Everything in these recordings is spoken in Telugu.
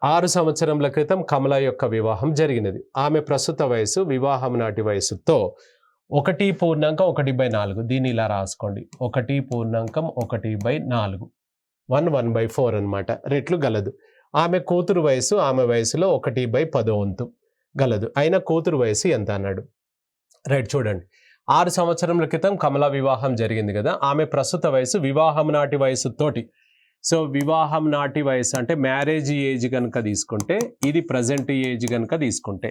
6 సంవత్సరముల క్రితం కమల యొక్క వివాహం జరిగినది. ఆమె ప్రస్తుత వయసు వివాహం నాటి వయసుతో 1.1/4 దీన్ని ఇలా రాసుకోండి. 1.1/4 1/4 అన్నమాట రెట్లు గలదు. ఆమె కూతురు వయసు ఆమె వయసులో 1/10 గలదు. అయినా కూతురు వయసు ఎంత అన్నాడు. రైట్, చూడండి. 6 సంవత్సరముల క్రితం కమల వివాహం జరిగింది కదా. ఆమె ప్రస్తుత వయసు వివాహం నాటి వయసు తోటి. సో వివాహం నాటి వయసు అంటే మ్యారేజ్ ఏజ్ కనుక తీసుకుంటే, ఇది ప్రజెంట్ ఏజ్ కనుక తీసుకుంటే,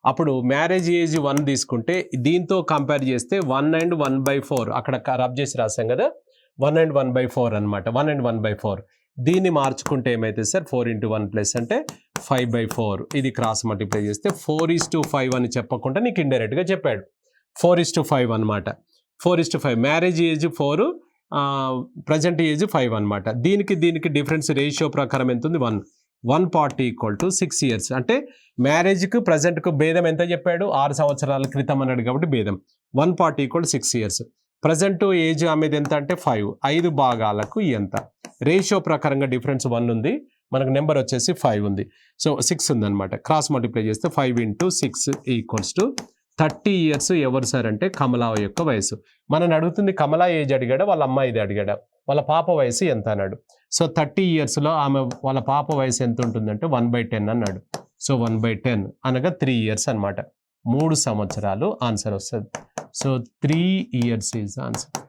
అప్పుడు మ్యారేజ్ ఏజ్ 1 తీసుకుంటే దీంతో కంపేర్ చేస్తే 1 and 1/4 అక్కడ రబ్ చేసి రాసాం కదా. 1 and 1/4 అనమాట. 1 and 1/4 దీన్ని మార్చుకుంటే ఏమైతే సార్ 4 into 1 ప్లస్ అంటే 5/4. ఇది క్రాస్ మల్టిప్లై చేస్తే 4:5 అని చెప్పకుండా నీకు ఇండైరెక్ట్గా చెప్పాడు. 4:5 అనమాట. 4:5 మ్యారేజ్ ఏజ్ 4, ప్రజెంట్ ఏజ్ 5 అనమాట. దీనికి డిఫరెన్స్ రేషియో ప్రకారం ఎంత ఉంది? 1. 140 = 6 years. అంటే మ్యారేజ్కు ప్రజెంట్కు భేదం ఎంత చెప్పాడు? 6 సంవత్సరాల క్రితం అన్నాడు కాబట్టి భేదం 140 = 6 years. ప్రజెంట్ ఏజ్ ఆమెది ఎంత అంటే 5. 5 భాగాలకు ఎంత? రేషియో ప్రకారంగా డిఫరెన్స్ 1 ఉంది, మనకు నెంబర్ వచ్చేసి 5 ఉంది. సో 6 ఉందన్నమాట. క్రాస్ మల్టిప్లై చేస్తే 5 × 6 = 30 years. ఎవరు సార్ అంటే కమలా యొక్క వయసు. మనని అడుగుతుంది కమలా ఏజ్ అడిగాడా, వాళ్ళ అమ్మాయిది అడిగాడా, వాళ్ళ పాప వయసు ఎంత అన్నాడు. సో 30 yearsలో ఆమె వాళ్ళ పాప వయసు ఎంత ఉంటుందంటే 1/10 అన్నాడు. సో 1/10 అనగా 3 years అనమాట. 3 సంవత్సరాలు ఆన్సర్ వస్తుంది. So 3 years is answer.